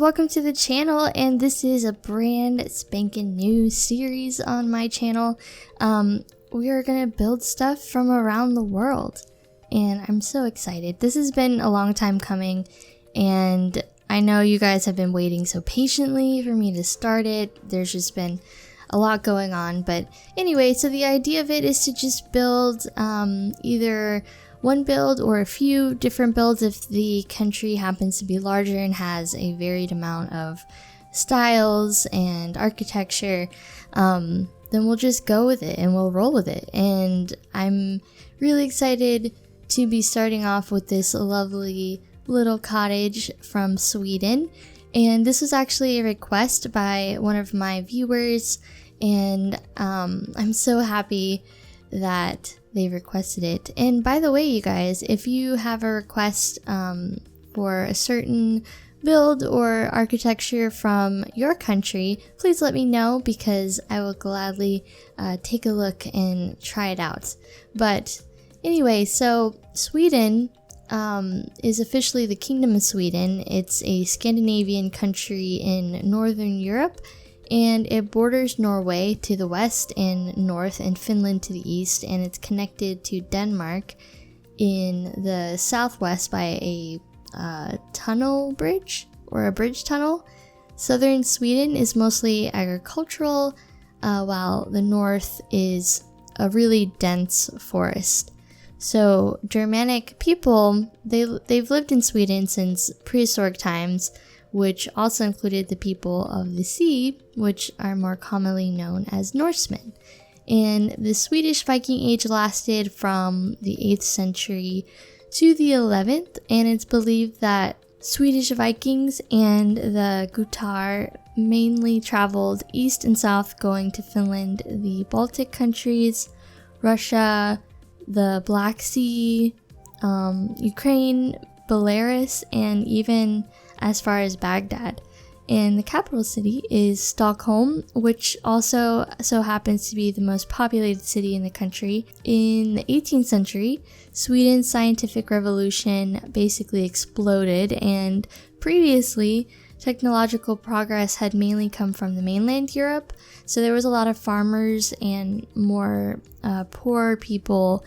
welcome to the channel, and this is a brand spanking new series on my channel. We are gonna build stuff from around the world, and I'm so excited. This has been a long time coming, and I know you guys have been waiting so patiently for me to start it. There's just been a lot going on, but anyway, so the idea of it is to just build either one build or a few different builds if the country happens to be larger and has a varied amount of styles and architecture. Then we'll just go with it and we'll roll with it. And I'm really excited to be starting off with this lovely little cottage from Sweden. And this was actually a request by one of my viewers, and I'm so happy that they requested it. And by the way, you guys, if you have a request for a certain build or architecture from your country, please let me know, because I will gladly take a look and try it out. But anyway, so Sweden is officially the Kingdom of Sweden. It's a Scandinavian country in Northern Europe, and it borders Norway to the west and north and Finland to the east, and it's connected to Denmark in the southwest by a tunnel bridge, or a bridge tunnel. Southern Sweden is mostly agricultural, while the north is a really dense forest. So Germanic people, they've lived in Sweden since prehistoric times, which also included the people of the sea, which are more commonly known as Norsemen. And the Swedish Viking Age lasted from the 8th century to the 11th, and it's believed that Swedish Vikings and the Guttar mainly traveled east and south, going to Finland, the Baltic countries, Russia, the Black Sea, Ukraine, Belarus, and even as far as Baghdad. And the capital city is Stockholm, which also so happens to be the most populated city in the country. In the 18th century, Sweden's scientific revolution basically exploded, and previously, technological progress had mainly come from the mainland Europe, so there was a lot of farmers and more poor people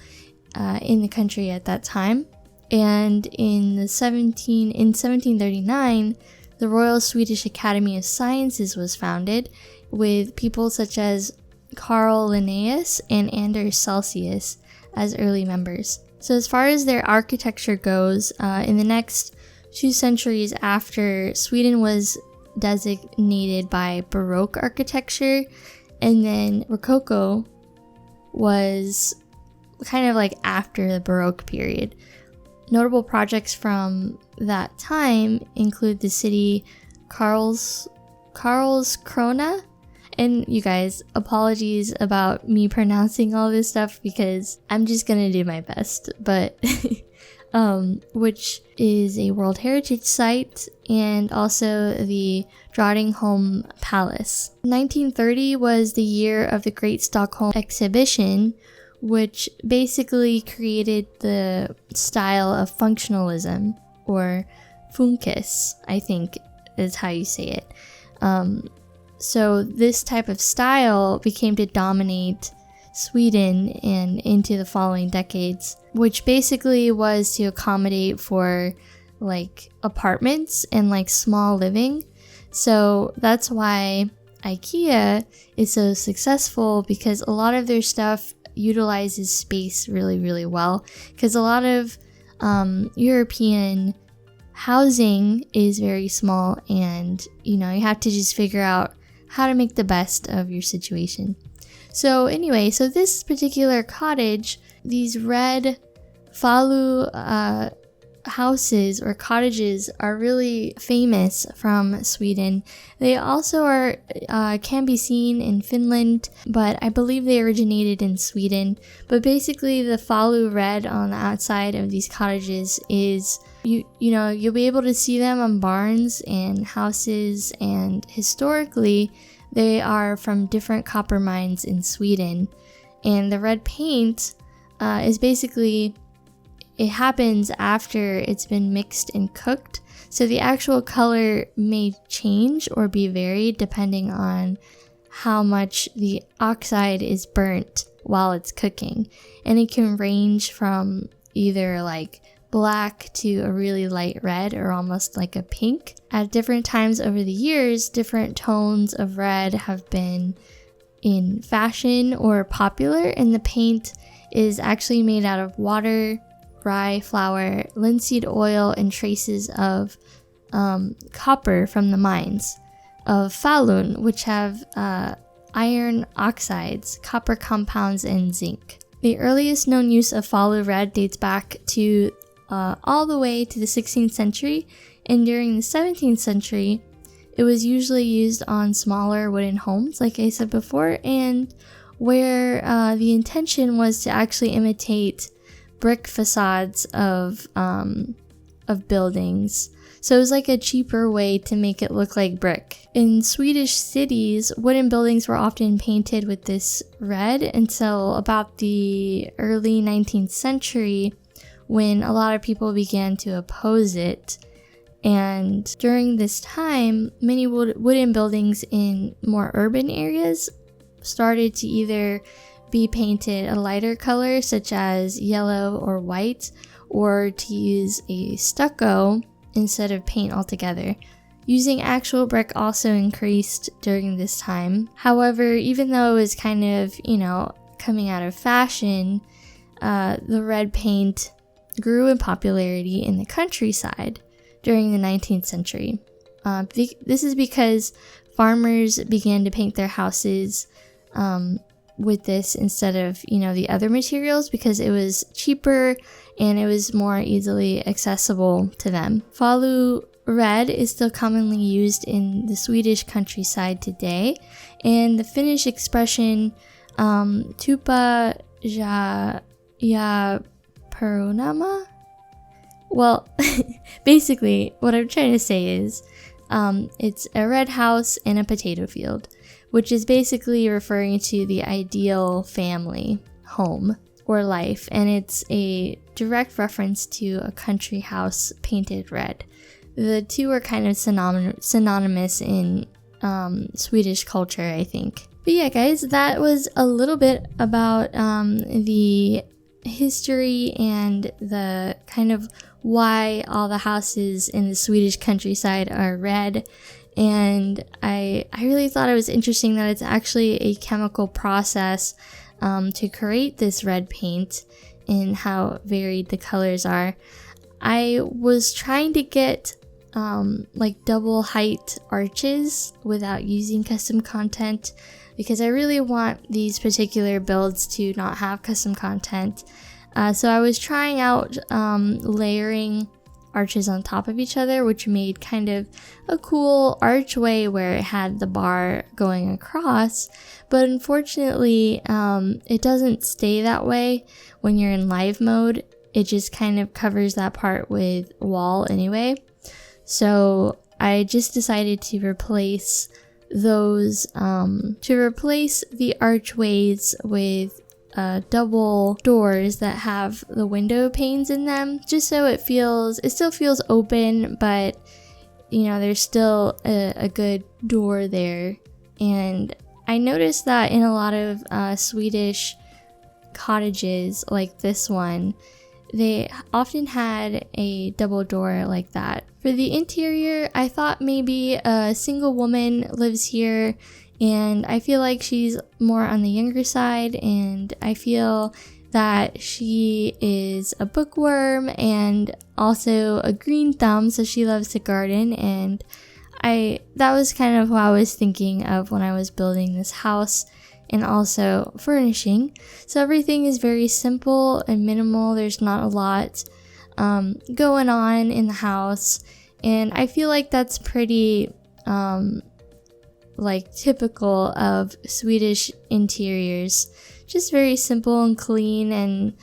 in the country at that time. And in 1739, the Royal Swedish Academy of Sciences was founded, with people such as Carl Linnaeus and Anders Celsius as early members. So as far as their architecture goes, in the next 2 centuries after, Sweden was designated by Baroque architecture, and then Rococo was kind of like after the Baroque period. Notable projects from that time include the city Karlskrona. And you guys, apologies about me pronouncing all this stuff, because I'm just gonna do my best. But which is a World Heritage Site, and also the Drottningholm Palace. 1930 was the year of the Great Stockholm Exhibition, which basically created the style of functionalism, or funkis, I think is how you say it. So this type of style became to dominate Sweden and into the following decades, which basically was to accommodate for like apartments and like small living. So that's why IKEA is so successful, because a lot of their stuff utilizes space really, really well, because a lot of European housing is very small, and you have to just figure out how to make the best of your situation. So anyway, so this particular cottage, these red Falu houses or cottages are really famous from Sweden. They also can be seen in Finland, but I believe they originated in Sweden. But basically, the Falu red on the outside of these cottages is, you'll be able to see them on barns and houses, and historically they are from different copper mines in Sweden. And the red paint is basically, it happens after it's been mixed and cooked. So the actual color may change or be varied depending on how much the oxide is burnt while it's cooking. And it can range from either like black to a really light red or almost like a pink. At different times over the years, different tones of red have been in fashion or popular, and the paint is actually made out of water, rye flour, linseed oil, and traces of copper from the mines of Falu, which have iron oxides, copper compounds, and zinc. The earliest known use of Falu red dates back to all the way to the 16th century, and during the 17th century, it was usually used on smaller wooden homes, like I said before, and where the intention was to actually imitate brick facades of buildings. So it was like a cheaper way to make it look like brick. In Swedish cities, wooden buildings were often painted with this red until about the early 19th century, when a lot of people began to oppose it. And during this time, many wooden buildings in more urban areas started to either be painted a lighter color, such as yellow or white, or to use a stucco instead of paint altogether. Using actual brick also increased during this time. However, even though it was kind of, coming out of fashion, the red paint grew in popularity in the countryside during the 19th century. This is because farmers began to paint their houses with this instead of, the other materials, because it was cheaper and it was more easily accessible to them. Falu red is still commonly used in the Swedish countryside today, and the Finnish expression tupa ja perunama. Well, basically, what I'm trying to say is it's a red house in a potato field, which is basically referring to the ideal family home or life, and it's a direct reference to a country house painted red. The two are kind of synonymous in Swedish culture, I think. But yeah, guys, that was a little bit about the history and the kind of why all the houses in the Swedish countryside are red. And I really thought it was interesting that it's actually a chemical process to create this red paint and how varied the colors are. I was trying to get like double height arches without using custom content, because I really want these particular builds to not have custom content. So I was trying out layering arches on top of each other, which made kind of a cool archway where it had the bar going across. But unfortunately, it doesn't stay that way when you're in live mode. It just kind of covers that part with wall anyway. So I just decided to replace those, the archways with double doors that have the window panes in them, just so it still feels open, but there's still a good door there. And I noticed that in a lot of Swedish cottages like this one, they often had a double door like that. For the interior, I thought maybe a single woman lives here, and I feel like she's more on the younger side, and I feel that she is a bookworm and also a green thumb, so she loves to garden. And that was kind of what I was thinking of when I was building this house and also furnishing. So everything is very simple and minimal. There's not a lot going on in the house, and I feel like that's pretty like typical of Swedish interiors. Just very simple and clean, and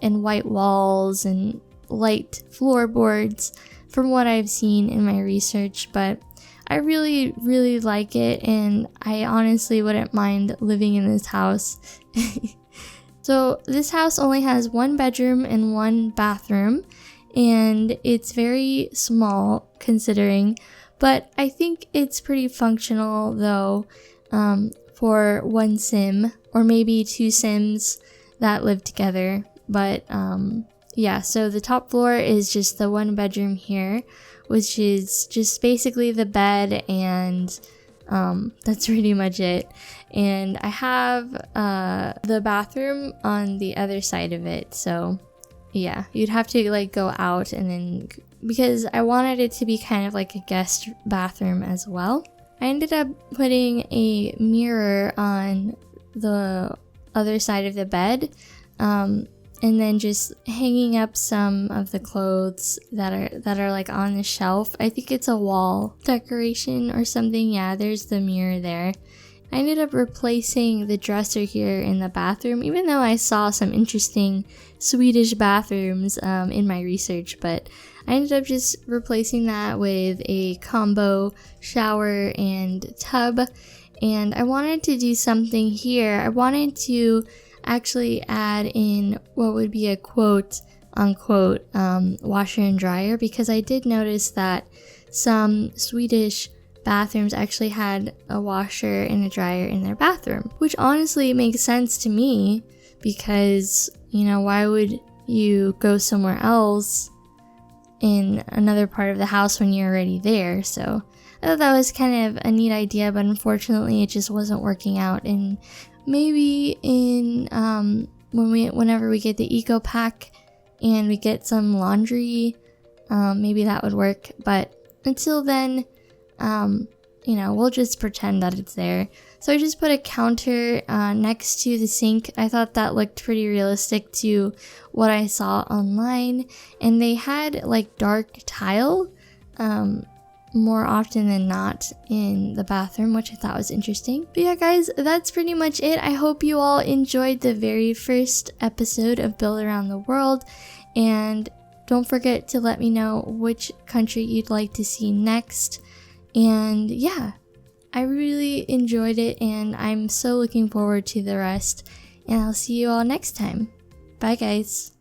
white walls and light floorboards from what I've seen in my research. But I really, really like it, and I honestly wouldn't mind living in this house. So this house only has one bedroom and one bathroom, and it's very small considering, but I think it's pretty functional though, for one sim or maybe two sims that live together. But yeah, so the top floor is just the one bedroom here, which is just basically the bed, and that's pretty much it. And I have the bathroom on the other side of it, so yeah, you'd have to like go out, and then because I wanted it to be kind of like a guest bathroom as well, I ended up putting a mirror on the other side of the bed, and then just hanging up some of the clothes that are like on the shelf. I think it's a wall decoration or something. Yeah, there's the mirror there. I ended up replacing the dresser here in the bathroom, even though I saw some interesting Swedish bathrooms in my research, but I ended up just replacing that with a combo shower and tub. And I wanted to do something here. I wanted to actually add in what would be a quote unquote washer and dryer, because I did notice that some Swedish bathrooms actually had a washer and a dryer in their bathroom, which honestly makes sense to me, because, you know, why would you go somewhere else in another part of the house when you're already there? So I thought that was kind of a neat idea, but unfortunately it just wasn't working out. And maybe in whenever we get the eco pack and we get some laundry, maybe that would work. But until then, you know, we'll just pretend that it's there. So I just put a counter next to the sink. I thought that looked pretty realistic to what I saw online, and they had like dark tile more often than not in the bathroom, which I thought was interesting. But yeah guys, that's pretty much it. I hope you all enjoyed the very first episode of Build Around the World, and don't forget to let me know which country you'd like to see next. And yeah, I really enjoyed it, and I'm so looking forward to the rest, and I'll see you all next time. Bye guys.